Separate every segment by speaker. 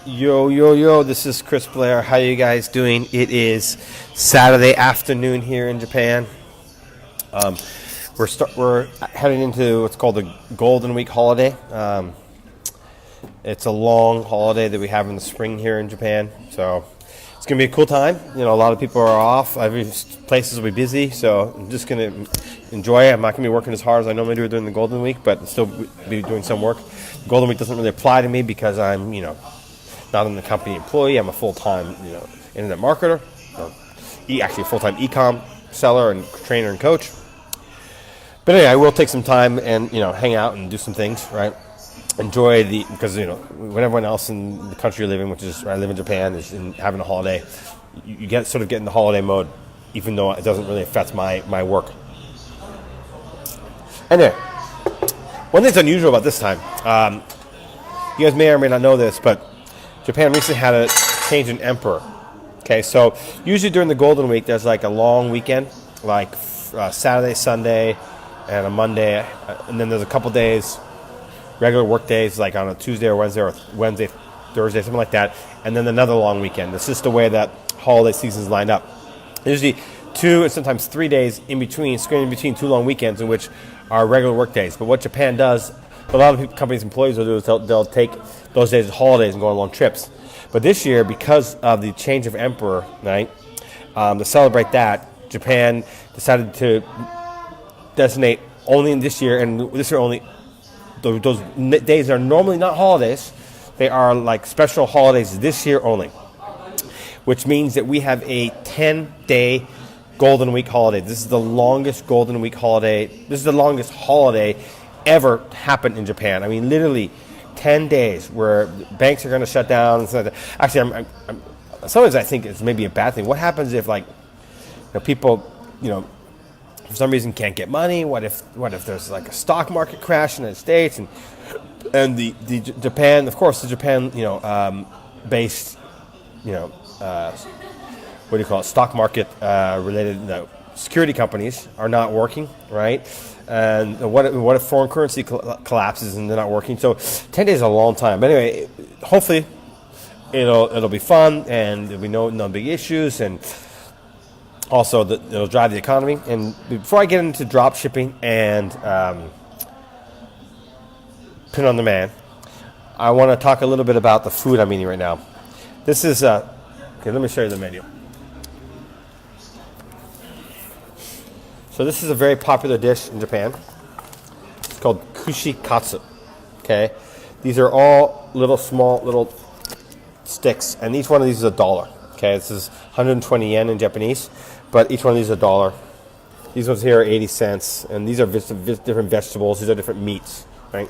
Speaker 1: Yo, yo, yo, this is Chris Blair. How you guys doing? It is Saturday afternoon here in Japan. We're heading into what's called the Golden Week holiday. It's a long holiday that we have in the spring here in Japan. So it's going to be a cool time. You know, a lot of people are off. Every places will be busy. So I'm just going to enjoy it. I'm not going to be working as hard as I normally do during the Golden Week, but I'll still be doing some work. The Golden Week doesn't really apply to me because I'm, not an company employee. I'm a full-time, internet marketer, or actually a full-time eCom seller and trainer and coach. But anyway, I will take some time and hang out and do some things, right? Enjoy because when everyone else in the country you're living, which is I live in Japan, is having a holiday, you get in the holiday mode, even though it doesn't really affect my work. Anyway, one thing that's unusual about this time, you guys may or may not know this, but Japan recently had a change in emperor. Okay, so usually during the Golden Week, there's like a long weekend, like Saturday, Sunday, and a Monday, and then there's a couple days, regular work days, like on a Tuesday or Wednesday, Thursday, something like that, and then another long weekend. It's just the way that holiday seasons line up. Usually 2 and sometimes 3 days in between, screening between 2 long weekends, in which are regular work days. But what Japan does, a lot of companies' employees will do is they'll take those days as holidays and go on long trips. But this year, because of the change of emperor, right, to celebrate that, Japan decided to designate only in this year, and this year only, those days are normally not holidays. They are like special holidays this year only, which means that we have a 10-day Golden Week holiday. This is the longest Golden Week holiday. This is the longest holiday ever happened in Japan. I mean, literally 10 days where banks are going to shut down and stuff like that. Actually, sometimes I think it's maybe a bad thing. What happens if people, for some reason can't get money? What if there's like a stock market crash in the United States and the Japan, of course, the Japan, based, what do you call it? Stock market related security companies are not working, right? And what if foreign currency collapses and they're not working? So 10 days is a long time. But anyway, hopefully it'll be fun and there'll be no big issues, and also it'll drive the economy. And before I get into drop shipping and print on demand, I want to talk a little bit about the food I'm eating right now. This is okay. Let me show you the menu. So this is a very popular dish in Japan. It's called kushikatsu. Okay, these are all small sticks, and each one of these is $1. Okay, this is 120 yen in Japanese, but each one of these is $1. These ones here are 80 cents, and these are different vegetables. These are different meats, right?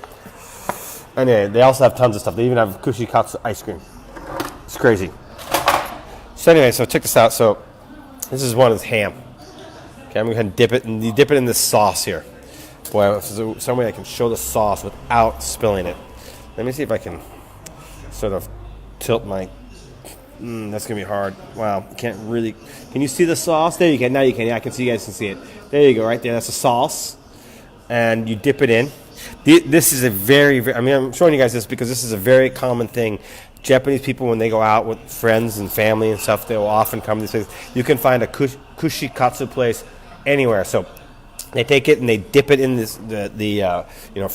Speaker 1: Anyway, they also have tons of stuff. They even have kushikatsu ice cream. It's crazy. So anyway, so check this out. So this is one is ham. Okay, I'm going to go ahead and dip it, and you dip it in this sauce here. Boy, if there's some way I can show the sauce without spilling it. Let me see if I can sort of tilt my... that's going to be hard. Wow, can't really... Can you see the sauce? There you can. Now you can. Yeah, I can see you guys can see it. There you go, right there. That's the sauce. And you dip it in. This is a very, very... I'm showing you guys this because this is a very common thing. Japanese people, when they go out with friends and family and stuff, they will often come to these places. You can find a kushikatsu place anywhere. So they take it and they dip it in this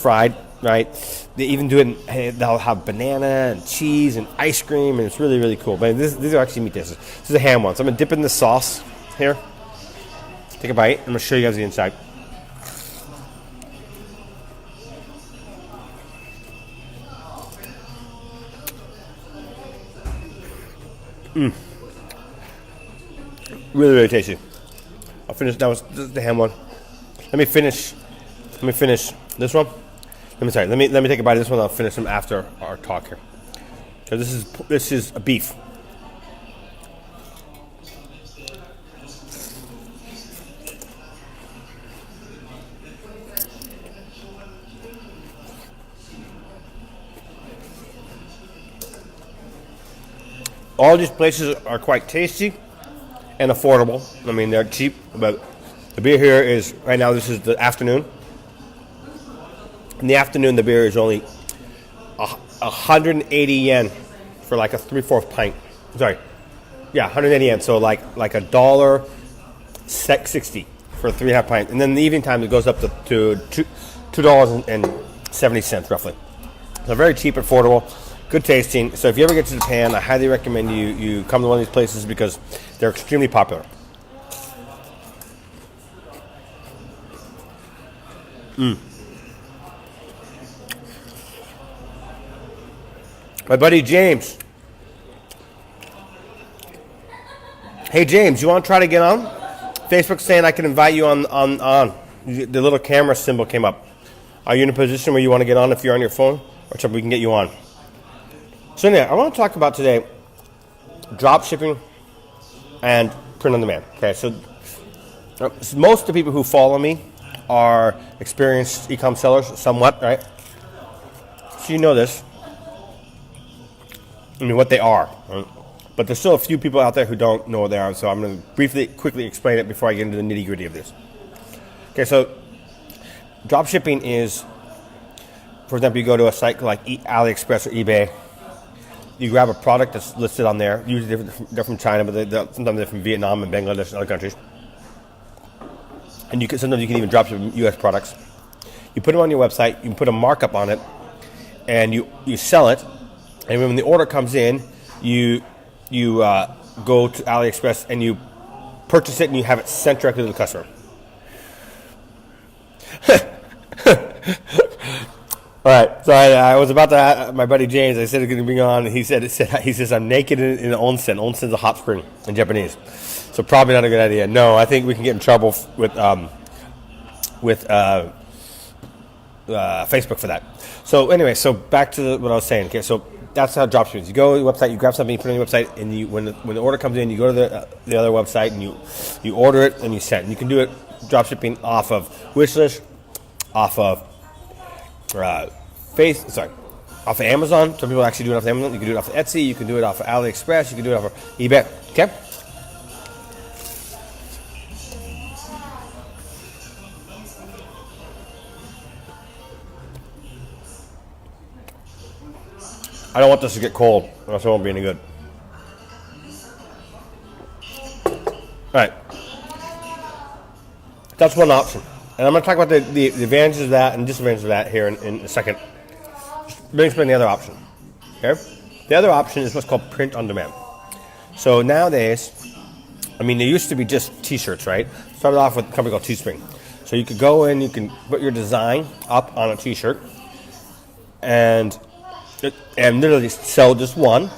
Speaker 1: fried, right? They even do it. They'll have banana and cheese and ice cream, and it's really, really cool. But these are actually meat dishes. This is a ham one. So I'm gonna dip it in the sauce here. Take a bite. I'm gonna show you guys the inside. Really, really tasty. I'll finish. That was the ham one. Let me finish this one. Let me take a bite of this one. I'll finish them after our talk here. So this is a beef. All these places are quite tasty and affordable. I mean, they're cheap, but the beer here is, right now, this is the afternoon. In the afternoon, the beer is only 180 yen for like a 3/4 pint. Sorry, yeah, 180 yen. So like a $1.60 for a 3.5 pint, and then in the evening time it goes up to $2.70 roughly. So very cheap, affordable, good tasting. So if you ever get to Japan, I highly recommend you come to one of these places because they're extremely popular. My buddy James. Hey James, you want to try to get on? Facebook's saying I can invite you on. The little camera symbol came up. Are you in a position where you want to get on if you're on your phone? Or something we can get you on. So anyway, I want to talk about today drop shipping and print on demand. Okay, so most of the people who follow me are experienced e-com sellers, somewhat, right? So you know this. I mean, what they are. Right? But there's still a few people out there who don't know what they are, so I'm going to quickly explain it before I get into the nitty-gritty of this. Okay, so drop shipping is, for example, you go to a site like AliExpress or eBay, you grab a product that's listed on there, usually they're from China, but sometimes they're from Vietnam and Bangladesh and other countries. And sometimes you can even drop ship U.S. products. You put them on your website, you can put a markup on it, and you sell it. And when the order comes in, you go to AliExpress and you purchase it and you have it sent directly to the customer. All right, so I was about to ask my buddy James. I said it's going to bring on. He says I'm naked in onsen. Onsen's a hot spring in Japanese, so probably not a good idea. No, I think we can get in trouble with Facebook for that. So anyway, so back to what I was saying. Okay, so that's how dropshipping is. You go to the website, you grab something, you put it on your website, and when the order comes in, you go to the other website and you order it and you send. And you can do it dropshipping off of Wishlist, off of off of Amazon. Some people actually do it off of Amazon. You can do it off of Etsy. You can do it off of AliExpress. You can do it off of eBay. Okay. I don't want this to get cold, or else it won't be any good. All right. That's one option. And I'm going to talk about the advantages of that and disadvantages of that here in a second. Let me explain the other option. Okay? The other option is what's called print on demand. So nowadays, I mean, there used to be just T-shirts, right? Started off with a company called Teespring. So you could go in, you can put your design up on a T-shirt, and literally sell just one,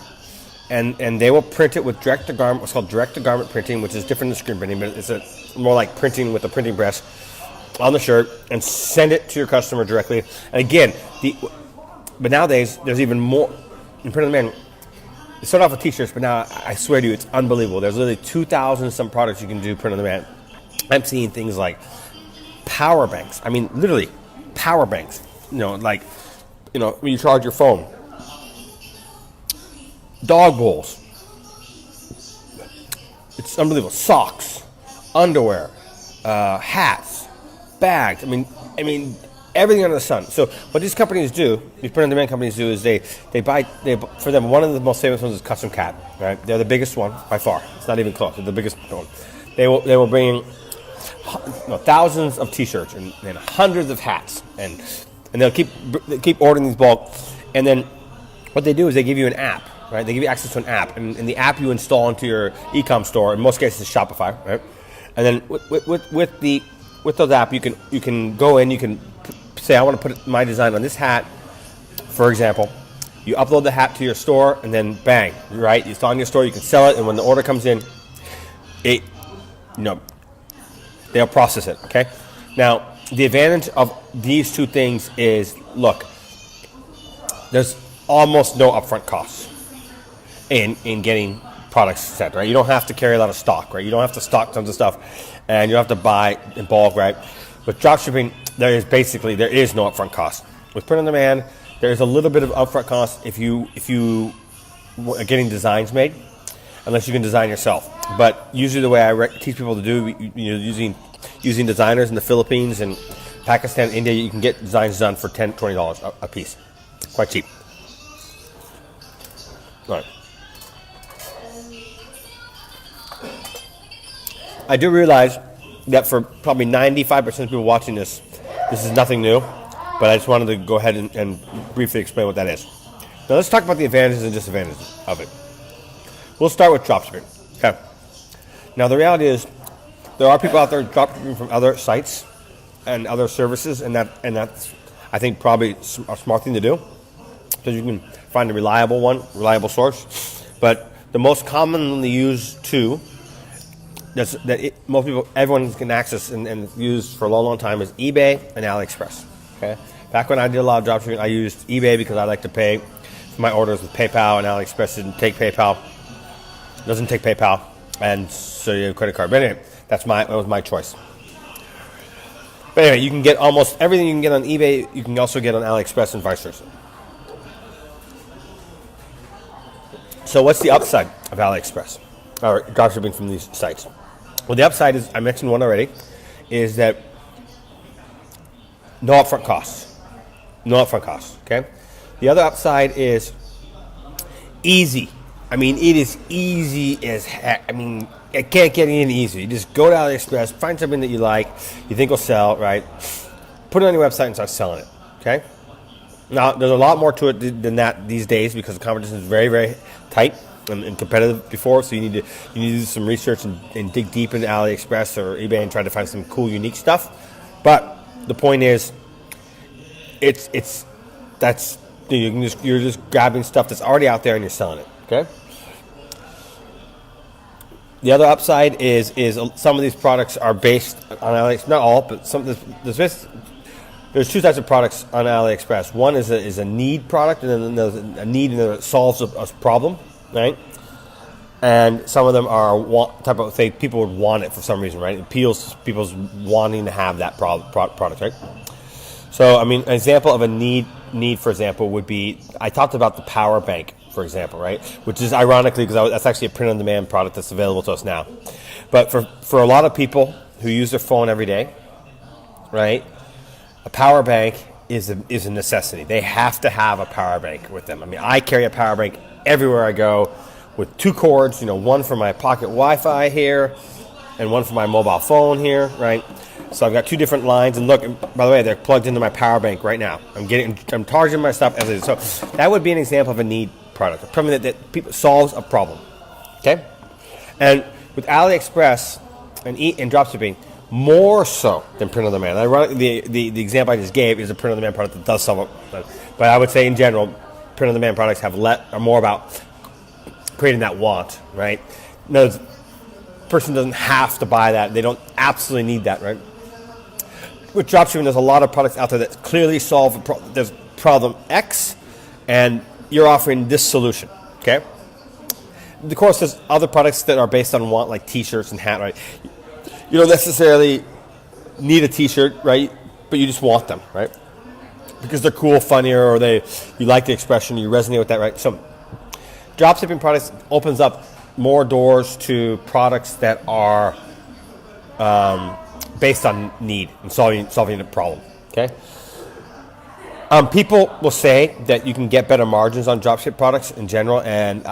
Speaker 1: and they will print it with direct-to-garment, what's called direct-to-garment printing, which is different than screen printing, but it's more like printing with a printing press on the shirt and send it to your customer directly. And again, but nowadays there's even more in print on demand. It started off with T-shirts, but now I swear to you, it's unbelievable. There's literally 2,000 some products you can do print on demand. I'm seeing things like power banks. I mean, literally power banks. When you charge your phone. Dog bowls. It's unbelievable. Socks, underwear, hats, bags. I mean, everything under the sun. So what these companies do, these print-on-demand companies do, is they buy for them. One of the most famous ones is Custom Cat. Right? They're the biggest one by far. It's not even close. They're the biggest one. They will bring thousands of T-shirts and hundreds of hats, and they'll keep ordering these bulk. And then what they do is they give you an app. Right? They give you access to an app, and the app you install into your eCom store. In most cases, it's Shopify, right? And then with those apps, you can go in. You can say, I want to put my design on this hat, for example. You upload the hat to your store, and then bang, right? It's on your store. You can sell it, and when the order comes in, they'll process it. Okay. Now, the advantage of these two things is, look, there's almost no upfront costs in getting products set, right? You don't have to carry a lot of stock, right? You don't have to stock tons of stuff, and you don't have to buy in bulk, right? With dropshipping, there is no upfront cost. With print on demand, there is a little bit of upfront cost if you are getting designs made, unless you can design yourself. But usually the way I teach people to do, using designers in the Philippines and Pakistan, India, you can get designs done for $10, $20 a piece. Quite cheap. All right. I do realize that for probably 95% of people watching this is nothing new, but I just wanted to go ahead and briefly explain what that is. Now let's talk about the advantages and disadvantages of it. We'll start with dropshipping. Okay. Now the reality is, there are people out there dropshipping from other sites and other services, and that's I think probably a smart thing to do, because you can find a reliable source. But the most commonly used tool everyone can access and use for a long time is eBay and AliExpress. Okay. Back when I did a lot of dropshipping, I used eBay because I like to pay for my orders with PayPal, and AliExpress doesn't take PayPal, and so you have a credit card. But anyway, that was my choice. But anyway, you can get almost everything you can get on eBay, you can also get on AliExpress and vice versa. So what's the upside of AliExpress or dropshipping from these sites? Well, the upside is, I mentioned one already, is that no upfront costs. Okay? The other upside is easy. I mean, it is easy as heck. I mean, it can't get any easier. You just go to AliExpress, find something that you like, you think will sell, right? Put it on your website and start selling it, okay? Now, there's a lot more to it than that these days, because the competition is very, very tight and competitive before, so you need to do some research and dig deep into AliExpress or eBay and try to find some cool, unique stuff. But the point is, you're just grabbing stuff that's already out there and you're selling it, okay? The other upside is some of these products are based on AliExpress. Not all, but some. There's two types of products on AliExpress. One is a need product, and then there's a need that solves a problem, right? And some of them are type of thing people would want it for some reason, right? It appeals to people's wanting to have that product, right? So, I mean, an example of a need, for example, would be, I talked about the power bank, for example, right? Which is ironically, because that's actually a print-on-demand product that's available to us now. But for a lot of people who use their phone every day, right, a power bank is a necessity. They have to have a power bank with them. I mean, I carry a power bank everywhere I go with two cords, one for my pocket Wi-Fi here and one for my mobile phone here, right? So I've got two different lines, and look, by the way, they're plugged into my power bank right now. I'm charging my stuff as it is. So that would be an example of a need product, something that people solves a problem. Okay, and with AliExpress and dropshipping, more so than print on demand. Ironically, the example I just gave is a print on demand product that does solve it. But I would say in general, print on demand products are more about creating that want, right? No, the person doesn't have to buy that. They don't absolutely need that, right? With dropshipping, there's a lot of products out there that clearly solve there's problem X, and you're offering this solution, okay? Of course, there's other products that are based on want, like T-shirts and hat, right? You don't necessarily need a T-shirt, right? But you just want them, right? Because they're cool, funnier, or you like the expression, you resonate with that, right? So, dropshipping products opens up more doors to products that are based on need and solving a problem, okay? People will say that you can get better margins on dropship products in general, and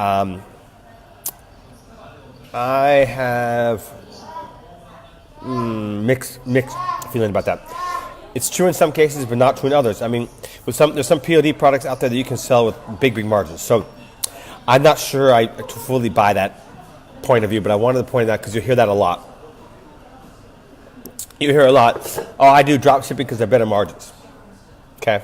Speaker 1: I have mixed feeling about that. It's true in some cases, but not true in others. I mean, there's some POD products out there that you can sell with big margins. So I'm not sure I fully buy that point of view, but I wanted to point it out because you hear that a lot. You hear a lot, oh, I do dropshipping because they're better margins. Okay.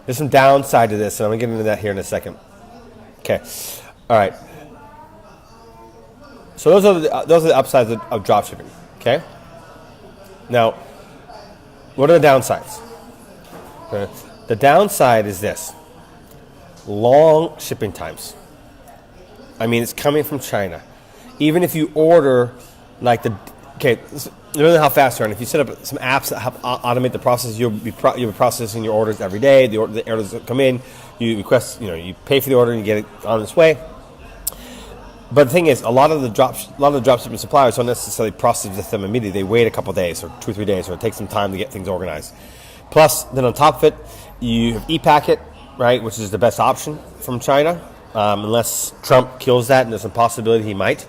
Speaker 1: There's some downside to this, and I'm going to get into that here in a second. Okay. All right. So those are the upsides of dropshipping. Okay. Now, what are the downsides? Okay. The downside is this: long shipping times. I mean, it's coming from China. Even if you order, depending on how fast they are, and if you set up some apps that help automate the process, you'll be processing your orders every day. The orders come in, you request, you pay for the order, and you get it on its way. But the thing is, a lot of the dropshipping suppliers don't necessarily process them immediately. They wait a couple of days, or 2 or 3 days, or it takes some time to get things organized. Plus, then on top of it, you have ePacket, right, which is the best option from China, unless Trump kills that, and there's a possibility he might.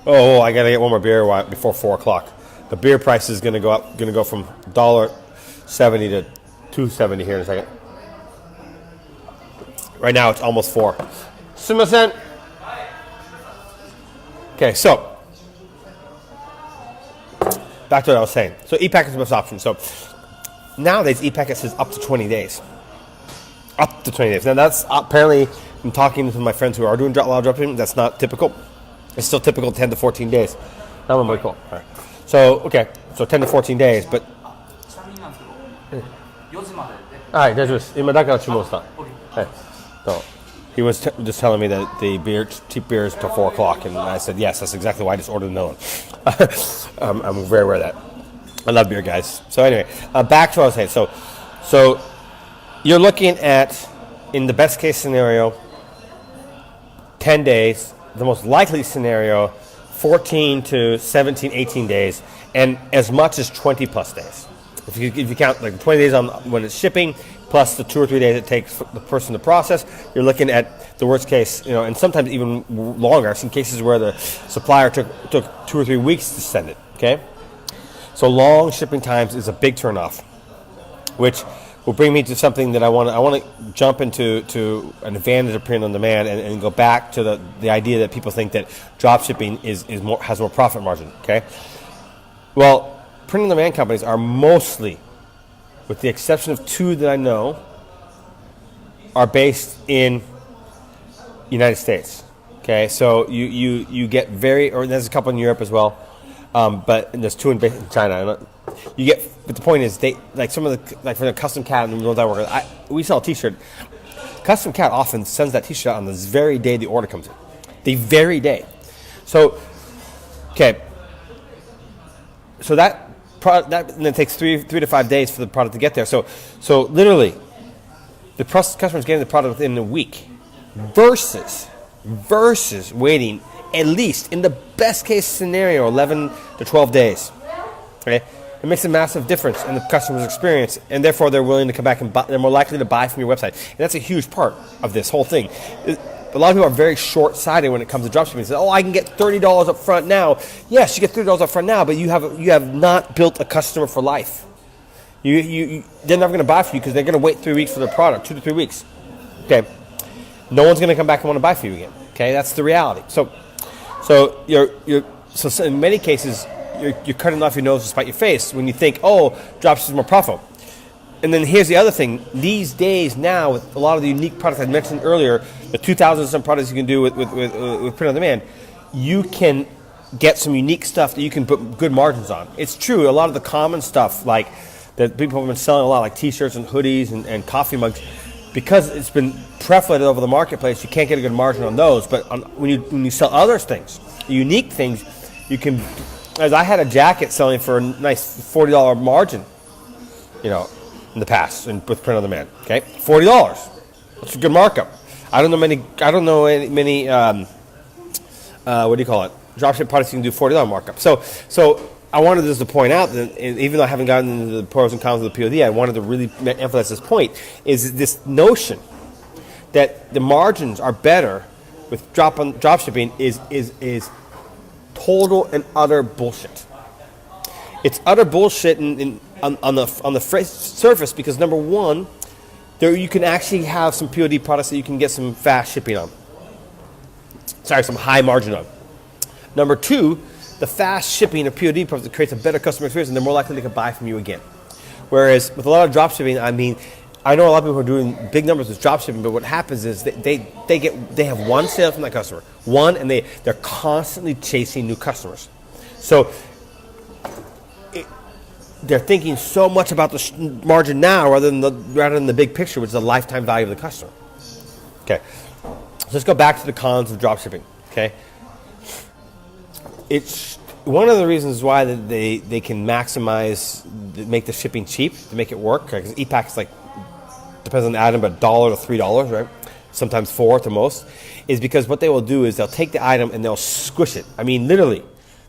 Speaker 1: Oh, I gotta get one more beer before 4 o'clock. The beer price is gonna go from $1.70 to $2.70 here in a second. Right now it's almost 4. Sumimasen. Okay, so back to what I was saying. So e-packet is the best option. So nowadays e-packet says up to 20 days. Up to 20 days. Now that's apparently, I'm talking to my friends who are doing a lot of dropshipping, that's not typical. It's still typical 10 to 14 days. That one might be cool. All right. So, okay, so 10 to 14 days, but... はい、大丈夫です。今だから注文した。はい。So, he was just telling me that the cheap beer is till 4 o'clock, and I said, yes, that's exactly why I just ordered another one. I'm very aware of that. I love beer, guys. So anyway, back to what I was saying. So you're looking at, in the best case scenario, 10 days. The most likely scenario, 14 to 17, 18 days, and as much as 20 plus days. If you count like 20 days on when it's shipping, plus the 2 or 3 days it takes for the person to process, you're looking at the worst case, and sometimes even longer. I've seen cases where the supplier took 2 or 3 weeks to send it. Okay, so long shipping times is a big turnoff, which will bring me to something that I want to jump into an advantage of print on demand and go back to the idea that people think that drop shipping has more profit margin. Okay, well, print on demand companies are mostly, with the exception of 2 that I know, are based in United States. Okay, so you get or there's a couple in Europe as well, but there's 2 in China. You get, but the point is, they like some of the for the custom cat and the ones I work with. We sell a T-shirt. Custom cat often sends that T-shirt out on the very day the order comes in, the very day. So, okay, so that and it takes 3 to 5 days for the product to get there. So literally, the customer's getting the product within a week, versus waiting at least in the best case scenario 11 to 12 days. Okay. It makes a massive difference in the customer's experience, and therefore they're willing to come back and buy. They're more likely to buy from your website, and that's a huge part of this whole thing. A lot of people are very short-sighted when it comes to dropshipping. They say, "Oh, I can get $30 up front now." Yes, you get $30 up front now, but you have not built a customer for life. They're never going to buy for you because they're going to wait 3 weeks for their product, 2 to 3 weeks. Okay, no one's going to come back and want to buy for you again. Okay, that's the reality. So in many cases, you're cutting off your nose to spite your face when you think, oh, dropshipping is more profitable. And then here's the other thing. These days now, with a lot of the unique products I mentioned earlier, the 2,000 some products you can do with print on demand, you can get some unique stuff that you can put good margins on. It's true, a lot of the common stuff like that people have been selling a lot, like T-shirts and hoodies and coffee mugs, because it's been proliferated over the marketplace, you can't get a good margin on those. But when you sell other things, unique things, you can. As I had a jacket selling for a nice $40 margin, in the past, and with print on demand. Okay, $40. That's a good markup. I don't know many. What do you call it? Dropship products you can do $40 markup. So I wanted just to point out that, even though I haven't gotten into the pros and cons of the POD, I wanted to really emphasize this point: is this notion that the margins are better with dropshipping is total and utter bullshit. It's utter bullshit on the surface, because number one, there you can actually have some POD products that you can get some fast shipping on. Some high margin on. Number two, the fast shipping of POD products creates a better customer experience, and they're more likely to buy from you again. Whereas with a lot of dropshipping, I know a lot of people are doing big numbers with dropshipping, but what happens is they have one sale from that customer, and they're constantly chasing new customers. So they're thinking so much about the margin now rather than the big picture, which is the lifetime value of the customer. Okay, so let's go back to the cons of dropshipping. Okay, it's one of the reasons why they can make the shipping cheap to make it work, because e-pack is depends on the item, but $1 to $3, right? Sometimes $4 to most, is because what they will do is they'll take the item and they'll squish it. Literally,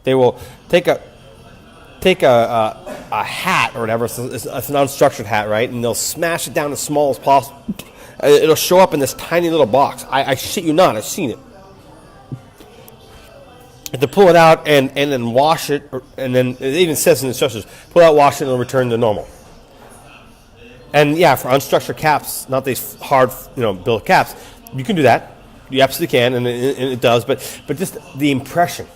Speaker 1: they will take a a hat or whatever. It's an unstructured hat, right? And they'll smash it down as small as possible. It'll show up in this tiny little box. I shit you not. I've seen it. You have to pull it out and then wash it, and then it even says in the instructions, pull out, wash it, and it'll return to normal. And yeah, for unstructured caps, not these hard, built caps, you can do that. You absolutely can, and it does. But just the impression.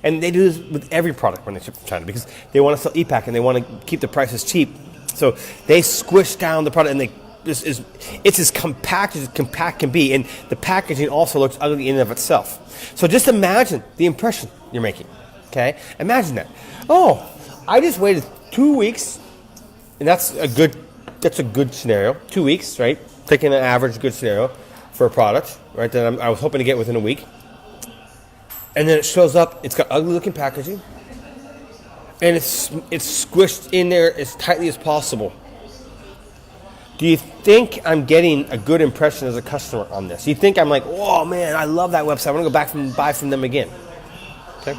Speaker 1: And they do this with every product when they ship from China because they want to sell e-pack and they want to keep the prices cheap. So they squish down the product, and it's as compact as compact can be, and the packaging also looks ugly in and of itself. So just imagine the impression you're making. Okay, imagine that. Oh, I just waited 2 weeks, and that's a good scenario. 2 weeks, right? Taking an average good scenario for a product, right? That I was hoping to get within a week, and then it shows up. It's got ugly looking packaging, and it's squished in there as tightly as possible. Do you think I'm getting a good impression as a customer on this? Do you think I'm like, oh man, I love that website. I want to go back and buy from them again? Okay.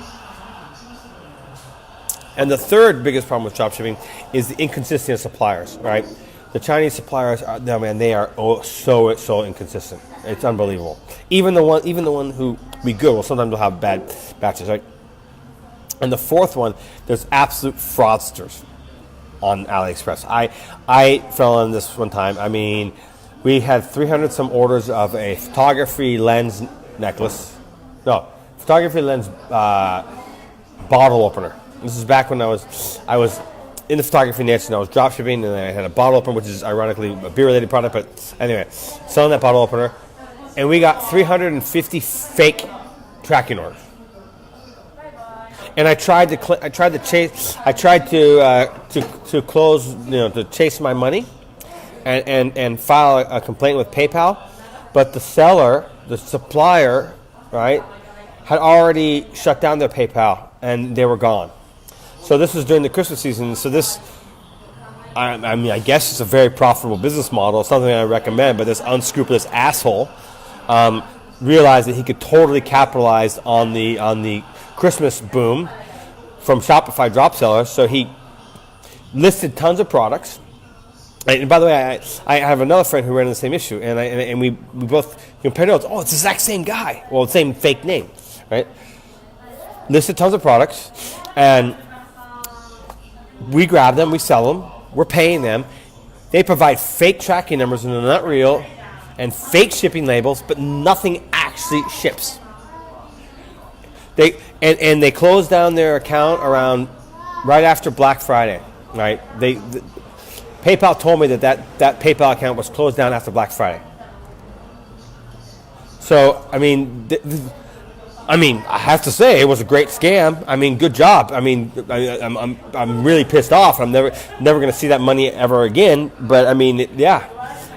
Speaker 1: And the third biggest problem with dropshipping is the inconsistency of suppliers, right? The Chinese suppliers they are so inconsistent. It's unbelievable. Even the one who be good, well, sometimes they'll have bad batches, right? And the fourth one, there's absolute fraudsters on AliExpress. I fell on this one time. I mean, we had 300 some orders of a photography lens necklace. No, photography lens bottle opener. This is back when I was in the photography niche, and I was drop shipping, and I had a bottle opener, which is ironically a beer related product, but anyway, selling that bottle opener, and we got 350 fake tracking orders. And I tried to close, to chase my money, and file a complaint with PayPal, but the seller, the supplier, right, had already shut down their PayPal and they were gone. So this was during the Christmas season. So this, I guess it's a very profitable business model, something I recommend. But this unscrupulous asshole realized that he could totally capitalize on the Christmas boom from Shopify drop sellers. So he listed tons of products. And by the way, I have another friend who ran into the same issue, and we both compared notes. Oh, it's the exact same guy. Well, the same fake name, right? Listed tons of products, and we grab them, we sell them, we're paying them. They provide fake tracking numbers, and they're not real, and fake shipping labels, but nothing actually ships. They closed down their account right after Black Friday, right? PayPal told me that PayPal account was closed down after Black Friday. So, I have to say it was a great scam. I mean, good job. I mean, I'm really pissed off. I'm never going to see that money ever again. But yeah.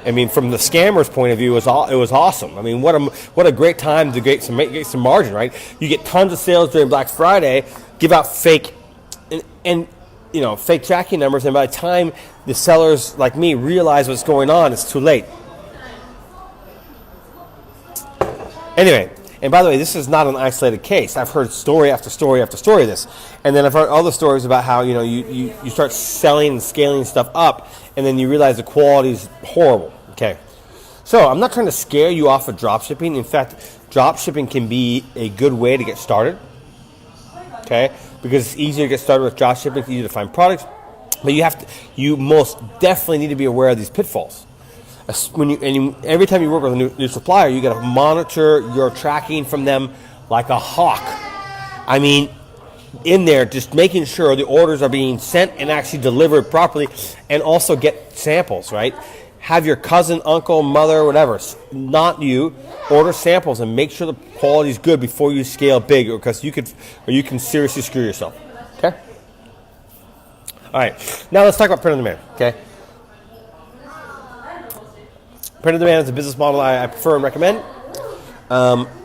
Speaker 1: From the scammer's point of view, it was awesome. I mean, what a great time to get some margin, right? You get tons of sales during Black Friday, give out fake and fake tracking numbers, and by the time the sellers like me realize what's going on, it's too late. Anyway, and by the way, this is not an isolated case. I've heard story after story after story of this, and then I've heard other stories about how you start selling and scaling stuff up, and then you realize the quality is horrible. Okay, so I'm not trying to scare you off of dropshipping. In fact, dropshipping can be a good way to get started. Okay, because it's easier to get started with dropshipping. It's easier to find products, but you most definitely need to be aware of these pitfalls. Every time you work with a new supplier, you got to monitor your tracking from them like a hawk. In there, just making sure the orders are being sent and actually delivered properly, and also get samples, right? Have your cousin, uncle, mother, whatever, not you, order samples and make sure the quality is good before you scale big, because you can seriously screw yourself. Okay? All right. Now let's talk about print on demand. Okay? Print on demand is a business model I prefer and recommend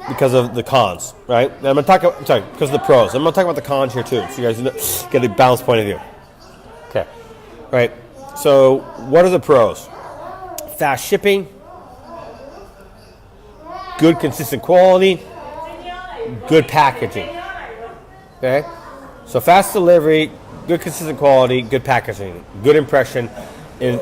Speaker 1: because of the cons, right? And I'm going to talk about, because of the pros. I'm going to talk about the cons here too, so you guys get a balanced point of view. Okay. All right. So what are the pros? Fast shipping, good consistent quality, good packaging. Okay? So fast delivery, good consistent quality, good packaging, good impression. And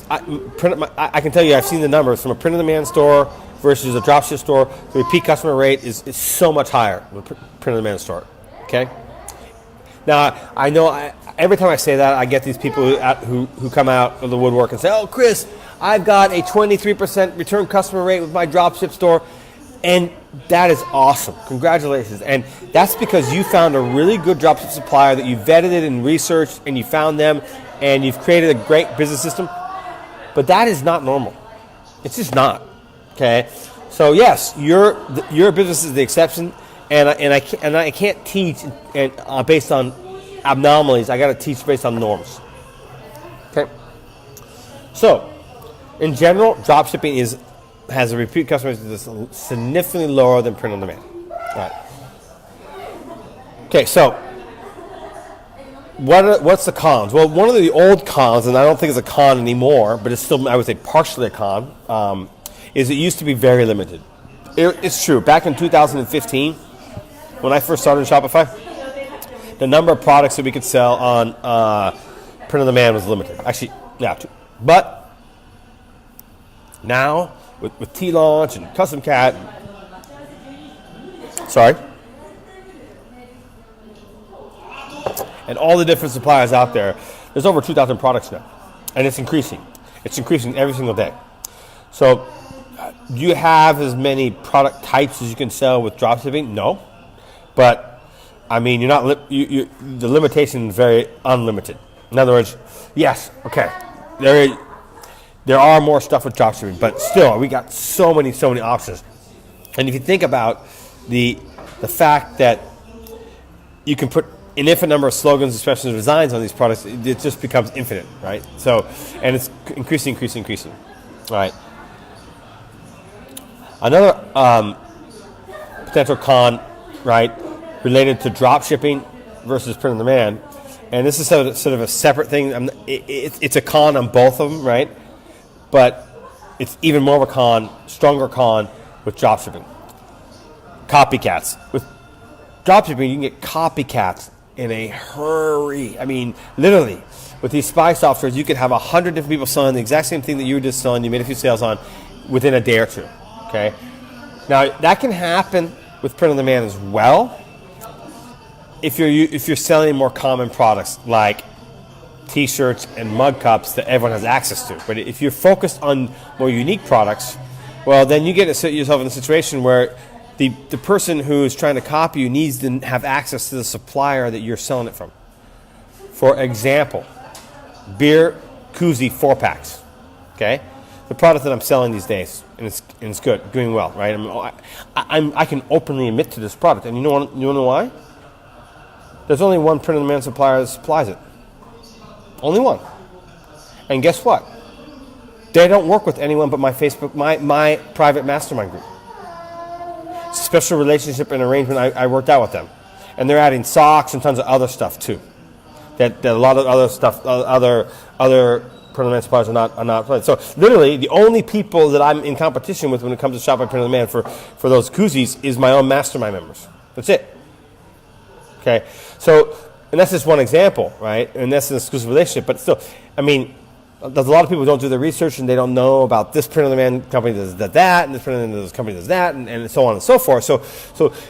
Speaker 1: I can tell you, I've seen the numbers from a print-on-demand store versus a dropship store. The repeat customer rate is so much higher with a print-on-demand store. Okay. Now I know every time I say that, I get these people who come out of the woodwork and say, "Oh, Chris, I've got a 23% return customer rate with my dropship store," and that is awesome. Congratulations. And that's because you found a really good dropship supplier that you vetted it and researched, and you found them, and you've created a great business system. But that is not normal. It's just not. Okay. So yes, your business is the exception, and I can't teach based on anomalies. I got to teach based on norms. Okay. So, in general, drop shipping has a repeat customer that's significantly lower than print on demand. All right. Okay. So, what's the cons? Well, one of the old cons, and I don't think it's a con anymore, but it's still, I would say, partially a con, is it used to be very limited. It's true. Back in 2015, when I first started Shopify, the number of products that we could sell on print on demand was limited. Actually, yeah. But now, with T-Launch and Custom Cat, and all the different suppliers out there, there's over 2,000 products now, and it's increasing. It's increasing every single day. So, do you have as many product types as you can sell with dropshipping? No, but I mean, you're not. The limitation is very unlimited. In other words, yes, okay, there are more stuff with dropshipping, but still, we got so many options. And if you think about the fact that you can put an infinite number of slogans, especially designs on these products, it just becomes infinite, right? So, and it's increasing, right? Another potential con, right, related to drop shipping versus print on demand, and this is sort of a separate thing. It's a con on both of them, right? But it's even more of a con, stronger con with drop shipping. Copycats. With drop shipping, you can get copycats in a hurry. I mean, literally, with these spy softwares, you could have 100 different people selling the exact same thing that you were just selling. You made a few sales on within a day or two. Okay. Now that can happen with print on demand as well. If you're selling more common products like T-shirts and mug cups that everyone has access to, but if you're focused on more unique products, well, then you get yourself in a situation where the person who is trying to copy you needs to have access to the supplier that you're selling it from. For example, beer koozie 4-packs. Okay. The product that I'm selling these days, and it's good, doing well, right? I can openly admit to this product, and you know why? There's only one print on demand supplier that supplies it. Only one. And guess what? They don't work with anyone but my Facebook, my private mastermind group. It's a special relationship and arrangement I worked out with them, and they're adding socks and tons of other stuff too. That a lot of other stuff, other print on demand suppliers are not playing. So literally, the only people that I'm in competition with when it comes to shopping print on demand for those koozies is my own mastermind members. That's it. Okay, so and that's just one example, right? And that's an exclusive relationship. But still, I mean, there's a lot of people who don't do their research and they don't know about this print on demand company does that, and this print on demand company does that, and so on and so forth. So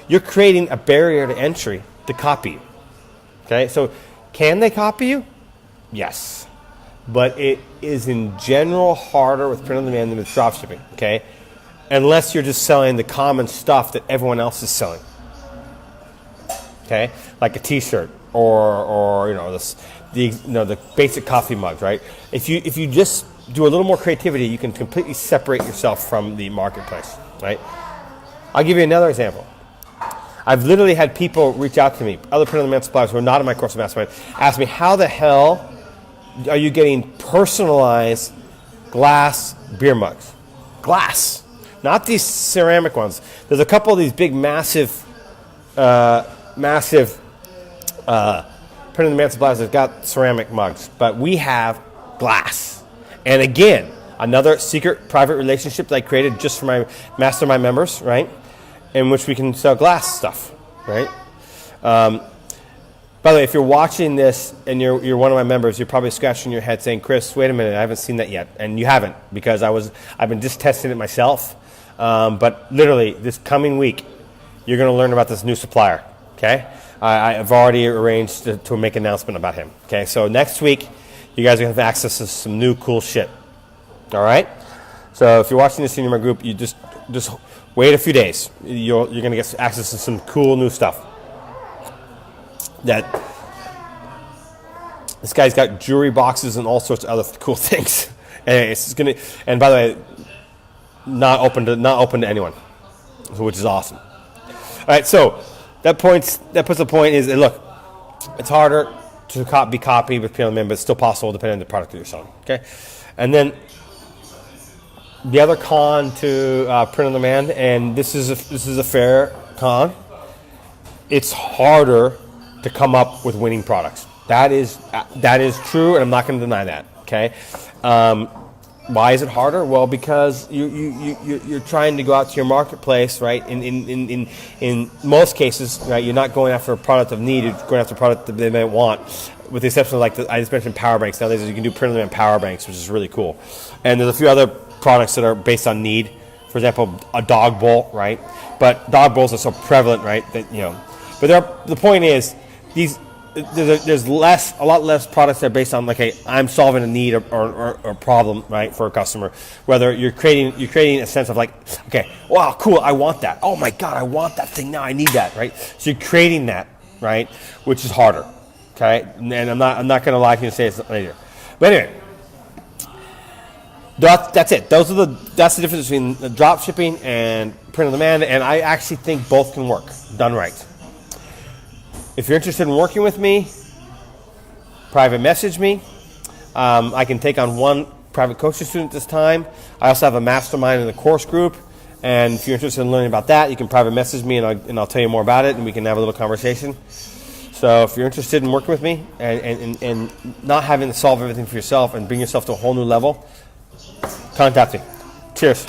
Speaker 1: you're creating a barrier to entry to copy you. Okay, so can they copy you? Yes. But it is in general harder with print on demand than with drop shipping, okay? Unless you're just selling the common stuff that everyone else is selling. Okay? Like a t-shirt or the basic coffee mugs, right? If you just do a little more creativity, you can completely separate yourself from the marketplace, right? I'll give you another example. I've literally had people reach out to me, other print on demand suppliers who are not in my course of mastermind, ask me, how the hell are you getting personalized glass beer mugs? Glass, not these ceramic ones. There's a couple of these big, massive print on demand suppliers that got ceramic mugs, but we have glass. And again, another secret private relationship that I created just for my mastermind members, right? In which we can sell glass stuff, right? By the way, if you're watching this and you're one of my members, you're probably scratching your head saying, Chris, wait a minute, I haven't seen that yet. And you haven't, because I've been just testing it myself. But literally, this coming week, you're going to learn about this new supplier, okay? I've already arranged to make an announcement about him, okay? So next week, you guys are going to have access to some new cool shit, all right? So if you're watching this in my group, you just wait a few days. You're going to get access to some cool new stuff. That this guy's got jewelry boxes and all sorts of other cool things. And it's gonna. And by the way, not open to anyone, which is awesome. All right, so that puts the point is that, look, it's harder to be copied with PLM, but it's still possible depending on the product that you're selling. Okay, and then the other con to print on demand, and this is a fair con. It's harder to come up with winning products. That is true, and I'm not going to deny that. Okay, why is it harder? Well, because you're trying to go out to your marketplace, right? In most cases, right, you're not going after a product of need. You're going after a product that they might want, with the exception of, like, I just mentioned power banks. Nowadays, you can do print on demand power banks, which is really cool. And there's a few other products that are based on need. For example, a dog bowl, right? But dog bowls are so prevalent, right? That But the point is, there's a lot less products that are based on, like, hey, I'm solving a need or a problem, right, for a customer. Whether you're creating a sense of, like, okay, wow, cool, I want that. Oh my God, I want that thing now. I need that, right? So you're creating that, right, which is harder. Okay, and I'm not going to lie to you and say it's later. But anyway, that's it. That's the difference between the drop shipping and print on demand. And I actually think both can work done right. If you're interested in working with me, private message me. I can take on one private coaching student this time. I also have a mastermind in the course group, and if you're interested in learning about that, you can private message me, and I'll tell you more about it, and we can have a little conversation. So if you're interested in working with me and not having to solve everything for yourself and bring yourself to a whole new level, contact me. Cheers.